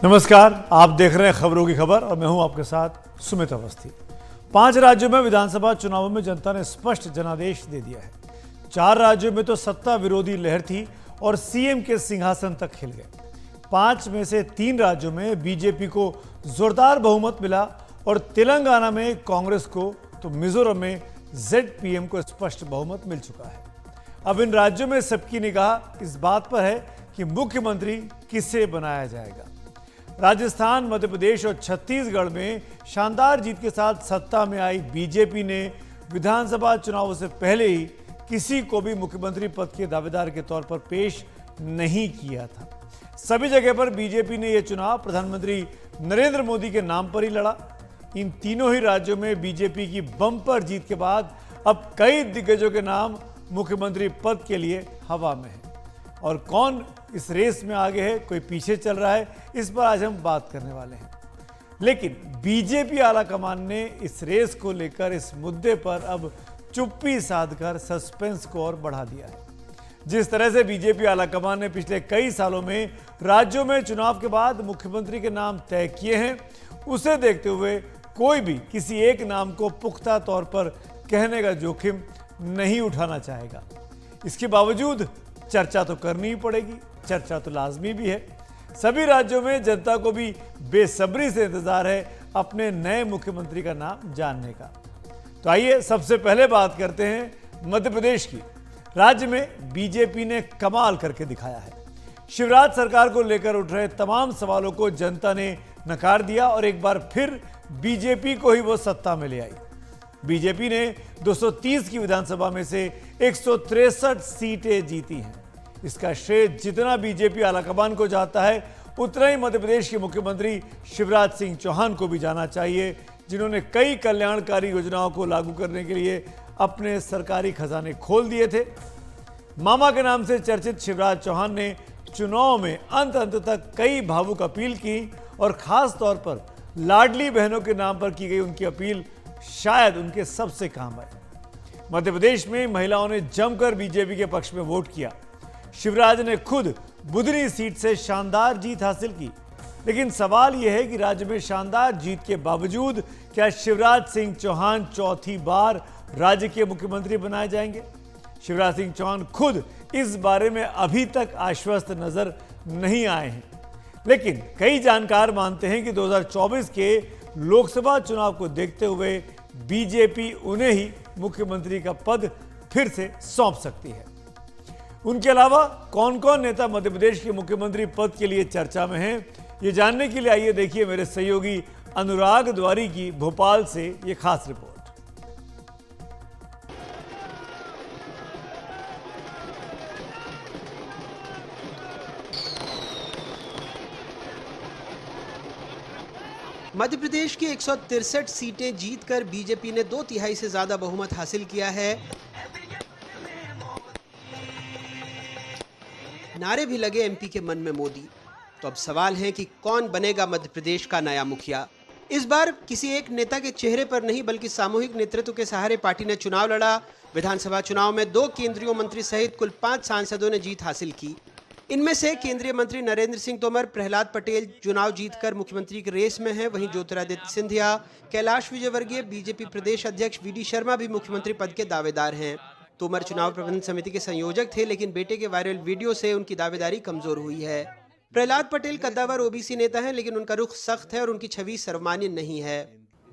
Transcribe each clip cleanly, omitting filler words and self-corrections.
नमस्कार, आप देख रहे हैं खबरों की खबर और मैं हूं आपके साथ सुमित अवस्थी। 5 राज्यों में विधानसभा चुनावों में जनता ने स्पष्ट जनादेश दे दिया है। 4 राज्यों में तो सत्ता विरोधी लहर थी और सीएम के सिंहासन तक खिल गए। 5 में से 3 राज्यों में बीजेपी को जोरदार बहुमत मिला और तेलंगाना में कांग्रेस को तो मिजोरम में जेडपीएम को स्पष्ट बहुमत मिल चुका है। अब इन राज्यों में सबकी निगाह इस बात पर है कि मुख्यमंत्री किसे बनाया जाएगा। राजस्थान, मध्य प्रदेश और छत्तीसगढ़ में शानदार जीत के साथ सत्ता में आई बीजेपी ने विधानसभा चुनावों से पहले ही किसी को भी मुख्यमंत्री पद के दावेदार के तौर पर पेश नहीं किया था। सभी जगह पर बीजेपी ने यह चुनाव प्रधानमंत्री नरेंद्र मोदी के नाम पर ही लड़ा। इन तीनों ही राज्यों में बीजेपी की बम्पर जीत के बाद अब कई दिग्गजों के नाम मुख्यमंत्री पद के लिए हवा में है और कौन इस रेस में आगे है, कोई पीछे चल रहा है, इस पर आज हम बात करने वाले हैं। लेकिन बीजेपी आला कमान ने इस रेस को लेकर इस मुद्दे पर अब चुप्पी साधकर सस्पेंस को और बढ़ा दिया है। जिस तरह से बीजेपी आला कमान ने पिछले कई सालों में राज्यों में चुनाव के बाद मुख्यमंत्री के नाम तय किए हैं, उसे देखते हुए कोई भी किसी एक नाम को पुख्ता तौर पर कहने का जोखिम नहीं उठाना चाहेगा। इसके बावजूद चर्चा तो करनी ही पड़ेगी, चर्चा तो लाजमी भी है। सभी राज्यों में जनता को भी बेसब्री से इंतजार है अपने नए मुख्यमंत्री का नाम जानने का। तो आइए सबसे पहले बात करते हैं मध्य प्रदेश की। राज्य में बीजेपी ने कमाल करके दिखाया है। शिवराज सरकार को लेकर उठ रहे तमाम सवालों को जनता ने नकार दिया और एक बार फिर बीजेपी को ही वो सत्ता में ले आई। बीजेपी ने 230 की विधानसभा में से 163 सीटें जीती हैं। इसका श्रेय जितना बीजेपी आलाकमान को जाता है, उतना ही मध्य प्रदेश के मुख्यमंत्री शिवराज सिंह चौहान को भी जाना चाहिए, जिन्होंने कई कल्याणकारी योजनाओं को लागू करने के लिए अपने सरकारी खजाने खोल दिए थे। मामा के नाम से चर्चित शिवराज चौहान ने चुनाव में अंत तक कई भावुक अपील की और खास तौर पर लाडली बहनों के नाम पर की गई उनकी अपील शायद उनके सबसे काम आए। मध्य प्रदेश में महिलाओं ने जमकर बीजेपी के पक्ष में वोट किया। शिवराज ने खुद बुधनी सीट से शानदार जीत हासिल की। लेकिन सवाल यह है कि राज्य में शानदार जीत के बावजूद क्या शिवराज सिंह चौहान चौथी बार राज्य के मुख्यमंत्री बनाए जाएंगे? शिवराज सिंह चौहान खुद इस बारे में अभी तक आश्वस्त नजर नहीं आए हैं। लेकिन कई जानकार मानते हैं कि 2024 के लोकसभा चुनाव को देखते हुए बीजेपी उन्हें ही मुख्यमंत्री का पद फिर से सौंप सकती है। उनके अलावा कौन कौन नेता मध्य प्रदेश के मुख्यमंत्री पद के लिए चर्चा में हैं, ये जानने के लिए आइए देखिए मेरे सहयोगी अनुराग द्वारी की भोपाल से ये खास रिपोर्ट। मध्य प्रदेश की 163 सीटें जीतकर बीजेपी ने 2/3 से ज्यादा बहुमत हासिल किया है। नारे भी लगे एमपी के मन में मोदी। तो अब सवाल है कि कौन बनेगा मध्य प्रदेश का नया मुखिया। इस बार किसी एक नेता के चेहरे पर नहीं बल्कि सामूहिक नेतृत्व के सहारे पार्टी ने चुनाव लड़ा। विधानसभा चुनाव में 2 केंद्रीय मंत्री सहित कुल 5 सांसदों ने जीत हासिल की। इनमें से केंद्रीय मंत्री नरेंद्र सिंह तोमर, प्रहलाद पटेल चुनाव जीतकर मुख्यमंत्री की रेस में हैं। वहीं ज्योतिरादित्य सिंधिया, कैलाश विजयवर्गीय, बीजेपी प्रदेश अध्यक्ष वीडी शर्मा भी मुख्यमंत्री पद के दावेदार हैं। तोमर चुनाव प्रबंधन समिति के संयोजक थे, लेकिन बेटे के वायरल वीडियो से उनकी दावेदारी कमजोर हुई है। प्रहलाद पटेल कद्दावर ओबीसी नेता हैं, लेकिन उनका रुख सख्त है और उनकी छवि सर्वमान्य नहीं है।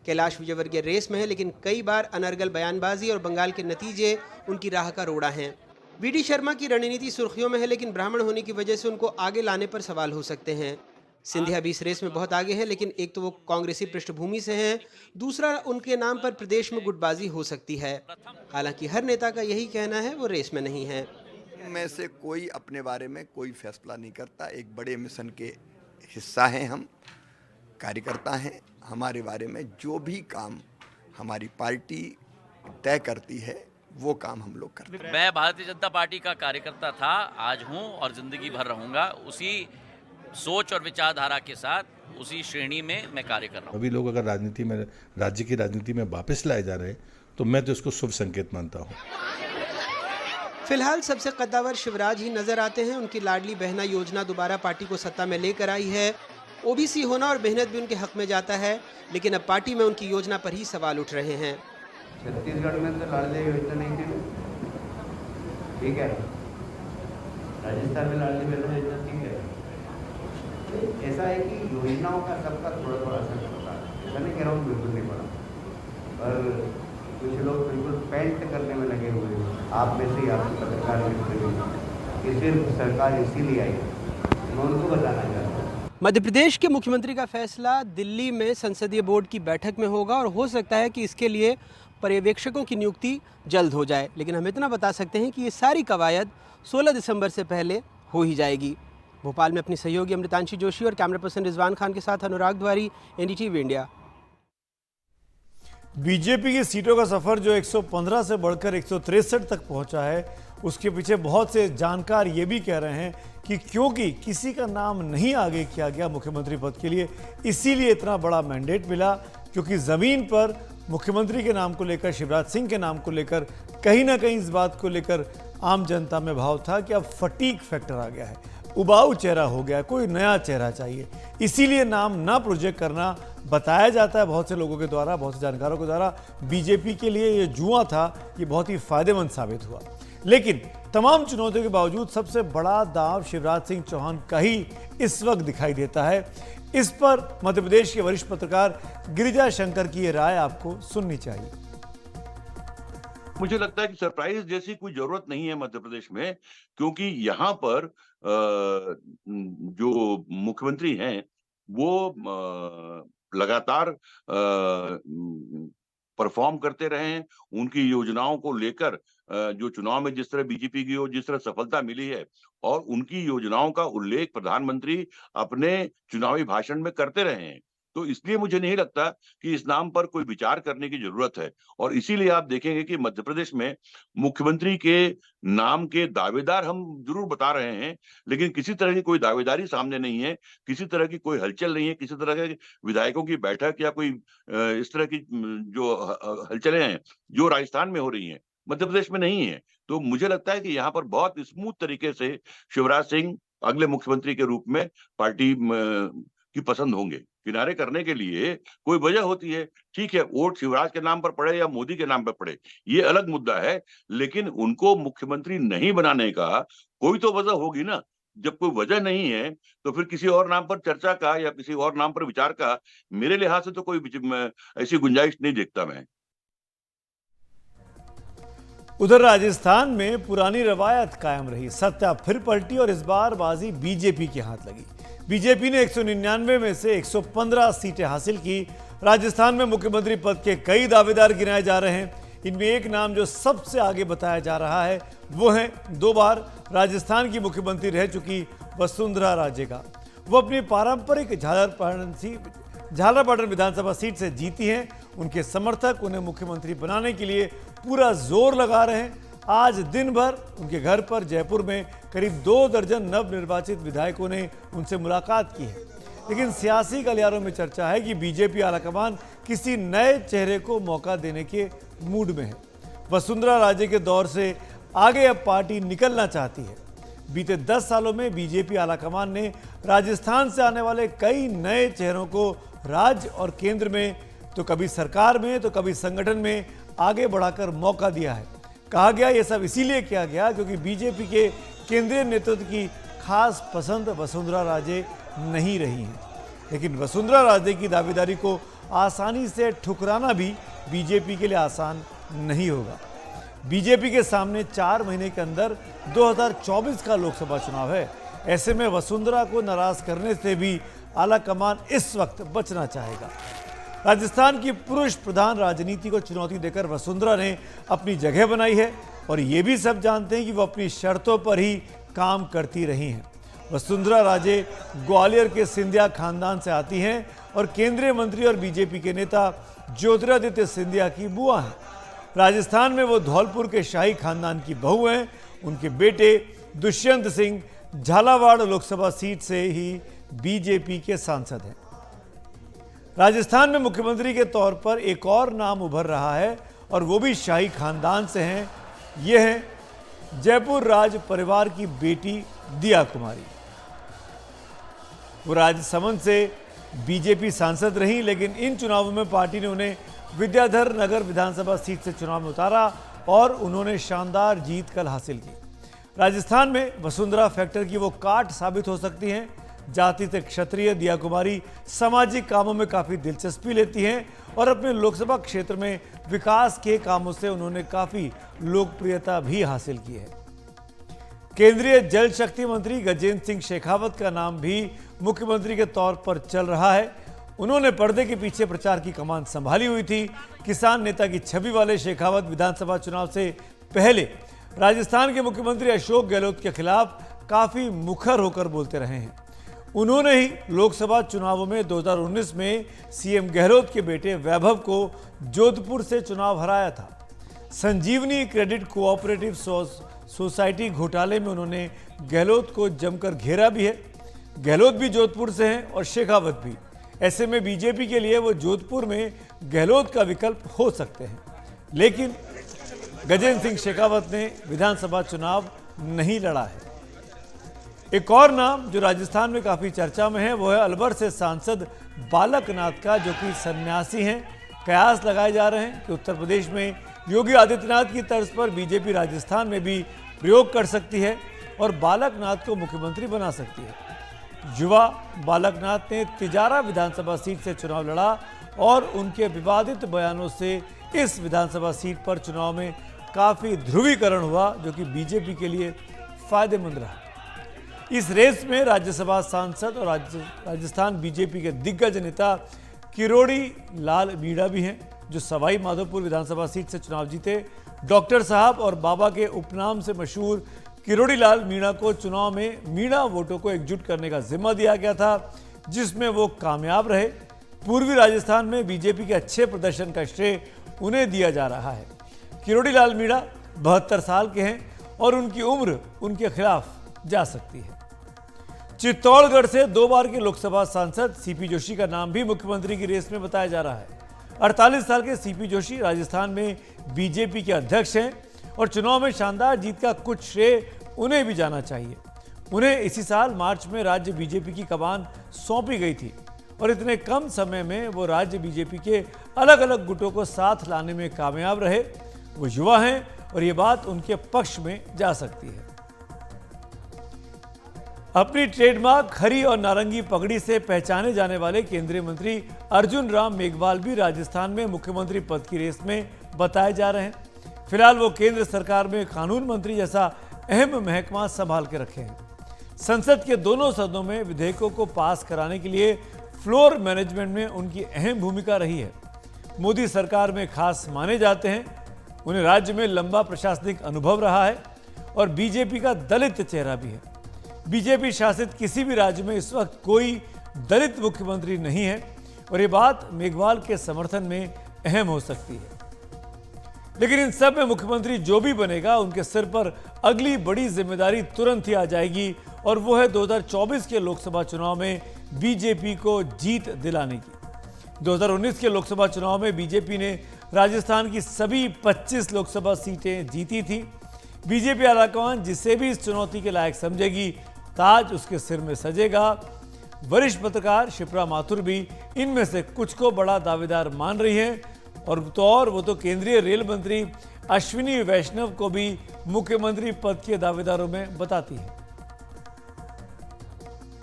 कैलाश विजयवर्गीय रेस में है, लेकिन कई बार अनर्गल बयानबाजी और बंगाल के नतीजे उनकी राह का रोड़ा हैं। वीडी शर्मा की रणनीति सुर्खियों में है, लेकिन ब्राह्मण होने की वजह से उनको आगे लाने पर सवाल हो सकते हैं। सिंधिया भी इस रेस में बहुत आगे हैं, लेकिन एक तो वो कांग्रेसी पृष्ठभूमि से हैं, दूसरा उनके नाम पर प्रदेश में गुटबाजी हो सकती है। हालांकि हर नेता का यही कहना है वो रेस में नहीं है। में से कोई अपने बारे में कोई फैसला नहीं करता। एक बड़े मिशन के हिस्सा हैं, हम कार्यकर्ता हैं। हमारे बारे में जो भी काम हमारी पार्टी तय करती है वो काम हम लोग करते हैं। मैं भारतीय जनता पार्टी का कार्यकर्ता था, आज हूं और जिंदगी भर रहूंगा। उसी सोच और विचारधारा के साथ उसी श्रेणी में मैं कार्य कर रहा हूं। अभी लोग अगर राजनीति में, राज्य की राजनीति में वापस लाए जा रहे हैं तो मैं तो इसको शुभ संकेत मानता हूं। फिलहाल सबसे कद्दावर शिवराज ही नजर आते हैं। उनकी लाडली बहना योजना दोबारा पार्टी को सत्ता में लेकर आई है। ओबीसी होना और मेहनत भी उनके हक में जाता है, लेकिन अब पार्टी में उनकी योजना पर ही सवाल उठ रहे हैं। छत्तीसगढ़ में तो लाडली योजना नहीं थी, ठीक है। राजस्थान में लाडली योजना ठीक है। ऐसा है कि योजनाओं का सबका थोड़ा थोड़ा असर पड़ता है, ऐसा नहीं कह रहा हूँ बिल्कुल नहीं पड़ा, पर कुछ लोग बिल्कुल पेंट करने में लगे हुए हैं। आप में से आपके पत्रकार मित्र ये सिर्फ सरकार इसीलिए आई, मैं उनको बताना चाहता हूँ। मध्य प्रदेश के मुख्यमंत्री का फैसला दिल्ली में संसदीय बोर्ड की बैठक में होगा और हो सकता है कि इसके लिए पर्यवेक्षकों की नियुक्ति जल्द हो जाए, लेकिन हम इतना बता सकते हैं कि ये सारी कवायद 16 दिसंबर से पहले हो ही जाएगी। भोपाल में अपनी सहयोगी अमृतांशी जोशी और कैमरा पर्सन रिजवान खान के साथ अनुराग द्वारी, एनडीटीवी इंडिया। बीजेपी की सीटों का सफर जो 115 से बढ़कर 163 तक पहुंचा है, उसके पीछे बहुत से जानकार ये भी कह रहे हैं कि क्योंकि किसी का नाम नहीं आगे किया गया मुख्यमंत्री पद के लिए, इसीलिए इतना बड़ा मैंडेट मिला, क्योंकि ज़मीन पर मुख्यमंत्री के नाम को लेकर, शिवराज सिंह के नाम को लेकर कहीं ना कहीं इस बात को लेकर आम जनता में भाव था कि अब फटीक फैक्टर आ गया है, उबाऊ चेहरा हो गया, कोई नया चेहरा चाहिए। इसीलिए नाम ना प्रोजेक्ट करना बताया जाता है बहुत से लोगों के द्वारा, बहुत से जानकारों के द्वारा। बीजेपी के लिए ये जुआ था, ये बहुत ही फायदेमंद साबित हुआ। लेकिन तमाम चुनौतियों के बावजूद सबसे बड़ा दांव शिवराज सिंह चौहान का ही इस वक्त दिखाई देता है। इस पर मध्य प्रदेश के वरिष्ठ पत्रकार गिरिजा शंकर की ये राय आपको सुननी चाहिए। मुझे लगता है कि सरप्राइज जैसी कोई जरूरत नहीं है मध्य प्रदेश में, क्योंकि यहाँ पर जो मुख्यमंत्री हैं वो लगातार परफॉर्म करते रहे हैं। उनकी योजनाओं को लेकर जो चुनाव में जिस तरह बीजेपी की जिस तरह सफलता मिली है, और उनकी योजनाओं का उल्लेख प्रधानमंत्री अपने चुनावी भाषण में करते रहे हैं, तो इसलिए मुझे नहीं लगता कि इस नाम पर कोई विचार करने की जरूरत है। और इसीलिए आप देखेंगे कि मध्य प्रदेश में मुख्यमंत्री के नाम के दावेदार हम जरूर बता रहे हैं, लेकिन किसी तरह की कोई दावेदारी सामने नहीं है, किसी तरह की कोई हलचल नहीं है, किसी तरह के विधायकों की बैठक या कोई इस तरह की जो हलचलें हैं जो राजस्थान में हो रही हैं, मध्य प्रदेश में नहीं है। तो मुझे लगता है कि यहाँ पर बहुत स्मूथ तरीके से शिवराज सिंह अगले मुख्यमंत्री के रूप में पार्टी की पसंद होंगे। किनारे करने के लिए कोई वजह होती है, ठीक है, वोट शिवराज के नाम पर पड़े या मोदी के नाम पर पड़े, ये अलग मुद्दा है, लेकिन उनको मुख्यमंत्री नहीं बनाने का कोई तो वजह होगी ना। जब कोई वजह नहीं है तो फिर किसी और नाम पर चर्चा का या किसी और नाम पर विचार का मेरे लिहाज से तो कोई ऐसी गुंजाइश नहीं देखता मैं। उधर राजस्थान में पुरानी रवायत कायम रही, सत्ता फिर पलटी और इस बार बाजी बीजेपी के हाथ लगी। बीजेपी ने 199 में से 115 सीटें हासिल की। राजस्थान में मुख्यमंत्री पद के कई दावेदार गिनाए जा रहे हैं। इनमें एक नाम जो सबसे आगे बताया जा रहा है वो है 2 बार राजस्थान की मुख्यमंत्री रह चुकी वसुंधरा राजे का। वो अपनी पारंपरिक झालरापाटन विधानसभा सीट से जीती हैं। उनके समर्थक उन्हें मुख्यमंत्री बनाने के लिए पूरा जोर लगा रहे हैं। आज दिन भर उनके घर पर जयपुर में करीब 2 दर्जन नवनिर्वाचित विधायकों ने उनसे मुलाकात की है। लेकिन सियासी गलियारों में चर्चा है कि बीजेपी आलाकमान किसी नए चेहरे को मौका देने के मूड में है। वसुंधरा राजे के दौर से आगे अब पार्टी निकलना चाहती है। बीते 10 सालों में बीजेपी आलाकमान ने राजस्थान से आने वाले कई नए चेहरों को राज्य और केंद्र में, तो कभी सरकार में तो कभी संगठन में आगे बढ़ाकर मौका दिया है। कहा गया ये सब इसीलिए किया गया क्योंकि बीजेपी के केंद्रीय नेतृत्व की खास पसंद वसुंधरा राजे नहीं रही हैं। लेकिन वसुंधरा राजे की दावेदारी को आसानी से ठुकराना भी बीजेपी के लिए आसान नहीं होगा। बीजेपी के सामने 4 महीने के अंदर 2024 का लोकसभा चुनाव है। ऐसे में वसुंधरा को नाराज करने से भी आलाकमान इस वक्त बचना चाहेगा। राजस्थान की पुरुष प्रधान राजनीति को चुनौती देकर वसुंधरा ने अपनी जगह बनाई है और ये भी सब जानते हैं कि वो अपनी शर्तों पर ही काम करती रही हैं। वसुंधरा राजे ग्वालियर के सिंधिया खानदान से आती हैं और केंद्रीय मंत्री और बीजेपी के नेता ज्योतिरादित्य सिंधिया की बुआ हैं। राजस्थान में वो धौलपुर के शाही खानदान की बहू हैं। उनके बेटे दुष्यंत सिंह झालावाड़ लोकसभा सीट से ही बीजेपी के सांसद हैं। राजस्थान में मुख्यमंत्री के तौर पर एक और नाम उभर रहा है और वो भी शाही खानदान से हैं। ये हैं जयपुर राज परिवार की बेटी दिया कुमारी। वो राजसमंद से बीजेपी सांसद रहीं, लेकिन इन चुनावों में पार्टी ने उन्हें विद्याधर नगर विधानसभा सीट से चुनाव में उतारा और उन्होंने शानदार जीत कल हासिल की। राजस्थान में वसुंधरा फैक्टर की वो काट साबित हो सकती हैं। जाति से क्षत्रिय दिया कुमारी सामाजिक कामों में काफ़ी दिलचस्पी लेती हैं और अपने लोकसभा क्षेत्र में विकास के कामों से उन्होंने काफ़ी लोकप्रियता भी हासिल की है। केंद्रीय जल शक्ति मंत्री गजेंद्र सिंह शेखावत का नाम भी मुख्यमंत्री के तौर पर चल रहा है। उन्होंने पर्दे के पीछे प्रचार की कमान संभाली हुई थी। किसान नेता की छवि वाले शेखावत विधानसभा चुनाव से पहले राजस्थान के मुख्यमंत्री अशोक गहलोत के खिलाफ काफी मुखर होकर बोलते रहे हैं। उन्होंने ही लोकसभा चुनावों में 2019 में सीएम गहलोत के बेटे वैभव को जोधपुर से चुनाव हराया था। संजीवनी क्रेडिट कोऑपरेटिव सोसाइटी घोटाले में उन्होंने गहलोत को जमकर घेरा भी है। गहलोत भी जोधपुर से हैं और शेखावत भी। ऐसे में बीजेपी के लिए वो जोधपुर में गहलोत का विकल्प हो सकते हैं, लेकिन गजेंद्र सिंह शेखावत ने विधानसभा चुनाव नहीं लड़ा है। एक और नाम जो राजस्थान में काफी चर्चा में है वो है अलवर से सांसद बालक नाथ का, जो कि सन्यासी हैं। कयास लगाए जा रहे हैं कि उत्तर प्रदेश में योगी आदित्यनाथ की तर्ज पर बीजेपी राजस्थान में भी प्रयोग कर सकती है और बालक नाथ को मुख्यमंत्री बना सकती है। युवा बालक नाथ ने तिजारा विधानसभा सीट से चुनाव लड़ा और उनके विवादित बयानों से इस विधानसभा सीट पर चुनाव में काफी ध्रुवीकरण हुआ, जो कि बीजेपी के लिए फायदेमंद रहा। इस रेस में राज्यसभा सांसद और राजस्थान बीजेपी के दिग्गज नेता किरोड़ी लाल मीणा भी हैं, जो सवाई माधोपुर विधानसभा सीट से चुनाव जीते। डॉक्टर साहब और बाबा के उपनाम से मशहूर किरोड़ी लाल मीणा को चुनाव में मीणा वोटों को एकजुट करने का जिम्मा दिया गया था, जिसमें वो कामयाब रहे। पूर्वी राजस्थान में बीजेपी के अच्छे प्रदर्शन का श्रेय उन्हें दिया जा रहा है। किरोड़ी लाल मीणा 72 साल के हैं और उनकी उम्र उनके खिलाफ जा सकती है। चित्तौड़गढ़ से 2 बार के लोकसभा सांसद सीपी जोशी का नाम भी मुख्यमंत्री की रेस में बताया जा रहा है। 48 साल के सीपी जोशी राजस्थान में बीजेपी के अध्यक्ष हैं और चुनाव में शानदार जीत का कुछ श्रेय उन्हें भी जाना चाहिए। उन्हें इसी साल मार्च में राज्य बीजेपी की कमान सौंपी गई थी और इतने कम समय में वो राज्य बीजेपी के अलग अलग गुटों को साथ लाने में कामयाब रहे। वो युवा हैं और ये बात उनके पक्ष में जा सकती है। अपनी ट्रेडमार्क हरी और नारंगी पगड़ी से पहचाने जाने वाले केंद्रीय मंत्री अर्जुन राम मेघवाल भी राजस्थान में मुख्यमंत्री पद की रेस में बताए जा रहे हैं। फिलहाल वो केंद्र सरकार में कानून मंत्री जैसा अहम महकमा संभाल के रखे हैं। संसद के दोनों सदनों में विधेयकों को पास कराने के लिए फ्लोर मैनेजमेंट में उनकी अहम भूमिका रही है। मोदी सरकार में खास माने जाते हैं। उन्हें राज्य में लंबा प्रशासनिक अनुभव रहा है और बीजेपी का दलित चेहरा भी है। बीजेपी शासित किसी भी राज्य में इस वक्त कोई दलित मुख्यमंत्री नहीं है और ये बात मेघवाल के समर्थन में अहम हो सकती है। लेकिन इन सब में मुख्यमंत्री जो भी बनेगा, उनके सिर पर अगली बड़ी जिम्मेदारी तुरंत ही आ जाएगी और वो है 2024 के लोकसभा चुनाव में बीजेपी को जीत दिलाने की। 2019 के लोकसभा चुनाव में बीजेपी ने राजस्थान की सभी 25 लोकसभा सीटें जीती थी। बीजेपी आलाकमान जिसे भी इस चुनौती के लायक समझेगी, ताज उसके सिर में सजेगा। वरिष्ठ पत्रकार शिप्रा माथुर भी इनमें से कुछ को बड़ा दावेदार मान रही हैं और वो तो केंद्रीय रेल मंत्री अश्विनी वैष्णव को भी मुख्यमंत्री पद के दावेदारों में बताती है।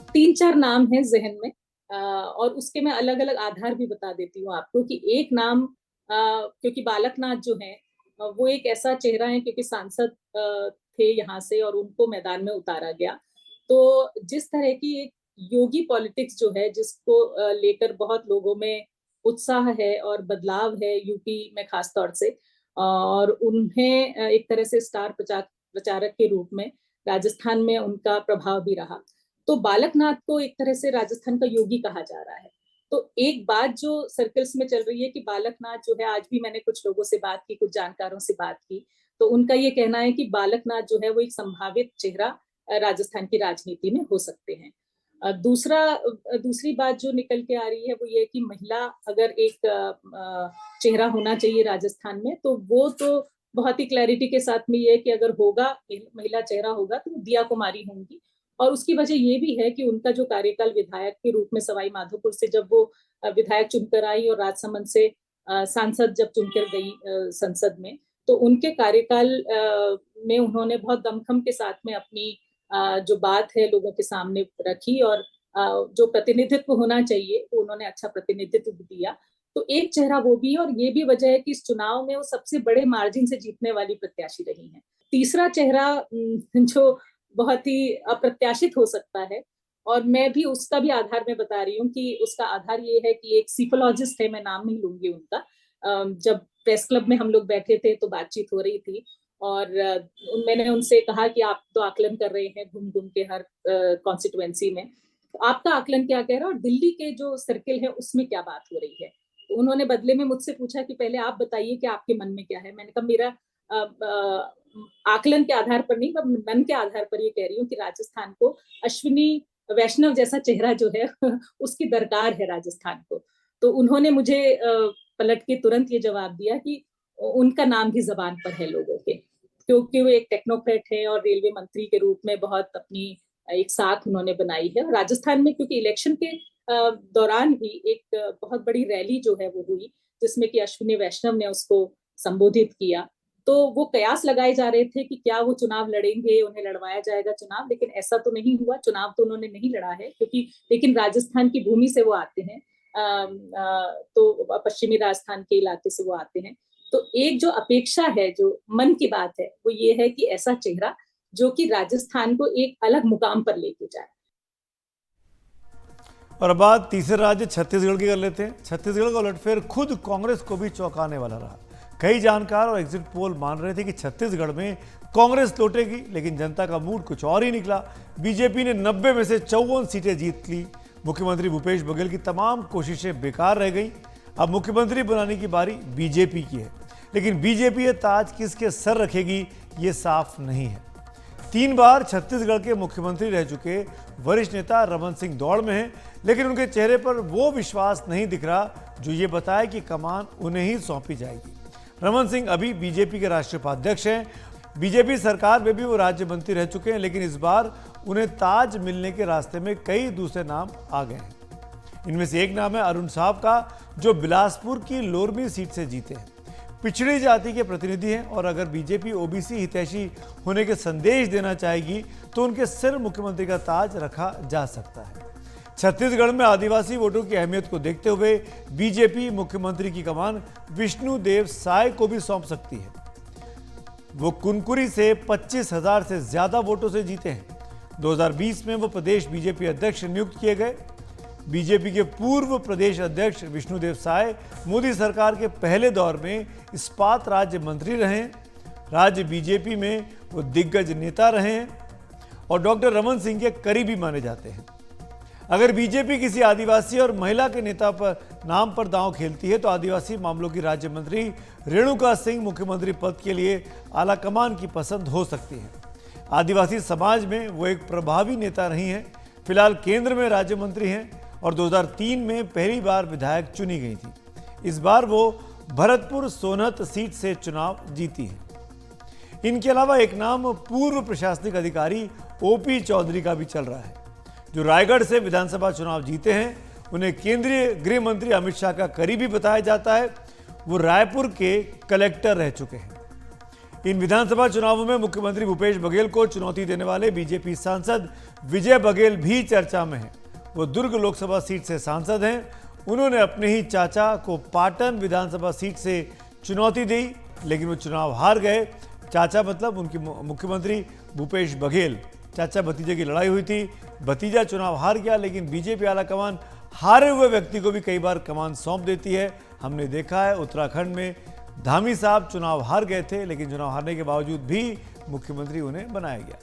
3-4 नाम है जहन में और उसके मैं अलग अलग आधार भी बता देती हूँ आपको कि एक नाम क्योंकि बालकनाथ जो है वो एक ऐसा चेहरा है, क्योंकि सांसद थे यहाँ से और उनको मैदान में उतारा गया। तो जिस तरह की एक योगी पॉलिटिक्स जो है, जिसको लेकर बहुत लोगों में उत्साह है और बदलाव है यूपी में खास तौर से, और उन्हें एक तरह से स्टार प्रचारक के रूप में राजस्थान में उनका प्रभाव भी रहा। तो बालकनाथ को एक तरह से राजस्थान का योगी कहा जा रहा है। तो एक बात जो सर्कल्स में चल रही है कि बालकनाथ जो है, आज भी मैंने कुछ लोगों से बात की, कुछ जानकारों से बात की, तो उनका ये कहना है कि बालकनाथ जो है वो एक संभावित चेहरा राजस्थान की राजनीति में हो सकते हैं। दूसरी बात जो निकल के आ रही है वो ये कि महिला अगर एक चेहरा होना चाहिए राजस्थान में, तो वो तो बहुत ही क्लैरिटी के साथ में ये कि अगर होगा महिला चेहरा होगा तो दिया कुमारी होंगी और उसकी वजह ये भी है कि उनका जो कार्यकाल विधायक के रूप में सवाई माधोपुर से जब वो विधायक चुनकर आई और राजसमंद से सांसद जब चुनकर गई संसद में, तो उनके कार्यकाल में उन्होंने बहुत दमखम के साथ में अपनी जो बात है लोगों के सामने रखी और जो प्रतिनिधित्व होना चाहिए वो उन्होंने अच्छा प्रतिनिधित्व दिया। तो एक चेहरा वो भी है और ये भी वजह है कि इस चुनाव में वो सबसे बड़े मार्जिन से जीतने वाली प्रत्याशी रही हैं। तीसरा चेहरा जो बहुत ही अप्रत्याशित हो सकता है और मैं भी उसका भी आधार में बता रही हूँ कि उसका आधार ये है कि एक सीफोलॉजिस्ट है, मैं नाम नहीं लूंगी उनका, जब प्रेस क्लब में हम लोग बैठे थे तो बातचीत हो रही थी और मैंने उनसे कहा कि आप तो आकलन कर रहे हैं घूम घूम के हर कॉन्स्टिट्यूएंसी में, तो आपका आकलन क्या कह रहा है और दिल्ली के जो सर्किल है उसमें क्या बात हो रही है। तो उन्होंने बदले में मुझसे पूछा कि पहले आप बताइए कि आपके मन में क्या है। मैंने कहा मेरा आकलन के आधार पर नहीं, मैं मन के आधार पर ये कह रही हूँ कि राजस्थान को अश्विनी वैष्णव जैसा चेहरा जो है उसकी दरकार है राजस्थान को। तो उन्होंने मुझे पलट के तुरंत ये जवाब दिया कि उनका नाम भी जबान पर है लोगों के, क्योंकि वो एक टेक्नोक्रेट है और रेलवे मंत्री के रूप में बहुत अपनी एक साख उन्होंने बनाई है। राजस्थान में क्योंकि इलेक्शन के दौरान ही एक बहुत बड़ी रैली जो है वो हुई जिसमें कि अश्विनी वैष्णव ने उसको संबोधित किया, तो वो कयास लगाए जा रहे थे कि क्या वो चुनाव लड़ेंगे, उन्हें लड़वाया जाएगा चुनाव, लेकिन ऐसा तो नहीं हुआ। चुनाव तो उन्होंने नहीं लड़ा है क्योंकि लेकिन राजस्थान की भूमि से वो आते हैं, तो पश्चिमी राजस्थान के इलाके से वो आते हैं। तो एक जो अपेक्षा है, जो मन की बात है, वो ये है कि ऐसा चेहरा जो कि राजस्थान को एक अलग मुकाम पर लेके जाए। और अब बात तीसरे राज्य छत्तीसगढ़ की कर लेते हैं। छत्तीसगढ़ का उलटफेर खुद कांग्रेस को भी चौंकाने वाला रहा। कई जानकार और एग्जिट पोल मान रहे थे कि छत्तीसगढ़ में कांग्रेस लौटेगी, लेकिन जनता का मूड कुछ और ही निकला। बीजेपी ने 90 में से 54 सीटें जीत ली। मुख्यमंत्री भूपेश बघेल की तमाम कोशिशें बेकार रह गई। अब मुख्यमंत्री बनाने की बारी बीजेपी की है, लेकिन बीजेपी ये ताज किसके सर रखेगी ये साफ नहीं है। 3 बार छत्तीसगढ़ के मुख्यमंत्री रह चुके वरिष्ठ नेता रमन सिंह दौड़ में हैं, लेकिन उनके चेहरे पर वो विश्वास नहीं दिख रहा जो ये बताए कि कमान उन्हें ही सौंपी जाएगी। रमन सिंह अभी बीजेपी के राष्ट्रीय उपाध्यक्ष हैं। बीजेपी सरकार में भी वो राज्य मंत्री रह चुके हैं, लेकिन इस बार उन्हें ताज मिलने के रास्ते में कई दूसरे नाम आ गए हैं। इनमें से एक नाम है अरुण साहब का, जो बिलासपुर की लोरमी सीट से जीते हैं। पिछड़ी जाति के प्रतिनिधि हैं और अगर बीजेपी ओबीसी हितैषी होने के संदेश देना चाहेगी तो उनके सिर मुख्यमंत्री का ताज रखा जा सकता है। छत्तीसगढ़ में आदिवासी वोटों की अहमियत को देखते हुए बीजेपी मुख्यमंत्री की कमान विष्णुदेव साय को भी सौंप सकती है। वो कुनकुरी से 25,000 से ज्यादा वोटों से जीते हैं। 2020 में वो प्रदेश बीजेपी अध्यक्ष नियुक्त किए गए। बीजेपी के पूर्व प्रदेश अध्यक्ष विष्णुदेव साय मोदी सरकार के पहले दौर में इस्पात राज्य मंत्री रहे हैं। राज्य बीजेपी में वो दिग्गज नेता रहे हैं और डॉक्टर रमन सिंह के करीबी माने जाते हैं। अगर बीजेपी किसी आदिवासी और महिला के नेता पर नाम पर दांव खेलती है तो आदिवासी मामलों की राज्य मंत्री रेणुका सिंह मुख्यमंत्री पद के लिए आलाकमान की पसंद हो सकती है। आदिवासी समाज में वो एक प्रभावी नेता रही हैं। फिलहाल केंद्र में राज्य मंत्री हैं और 2003 में पहली बार विधायक चुनी गई थी। इस बार वो भरतपुर सोनहत सीट से चुनाव जीती हैं। इनके अलावा एक नाम पूर्व प्रशासनिक अधिकारी ओपी चौधरी का भी चल रहा है, जो रायगढ़ से विधानसभा चुनाव जीते हैं। उन्हें केंद्रीय गृह मंत्री अमित शाह का करीबी बताया जाता है। वो रायपुर के कलेक्टर रह चुके हैं। इन विधानसभा चुनावों में मुख्यमंत्री भूपेश बघेल को चुनौती देने वाले बीजेपी सांसद विजय बघेल भी चर्चा में हैं। वो दुर्ग लोकसभा सीट से सांसद हैं। उन्होंने अपने ही चाचा को पाटन विधानसभा सीट से चुनौती दी, लेकिन वो चुनाव हार गए। चाचा मतलब उनकी मुख्यमंत्री भूपेश बघेल। चाचा भतीजे की लड़ाई हुई थी, भतीजा चुनाव हार गया, लेकिन बीजेपी आलाकमान हारे हुए व्यक्ति को भी कई बार कमान सौंप देती है। हमने देखा है उत्तराखंड में धामी साहब चुनाव हार गए थे, लेकिन चुनाव हारने के बावजूद भी मुख्यमंत्री उन्हें बनाया गया।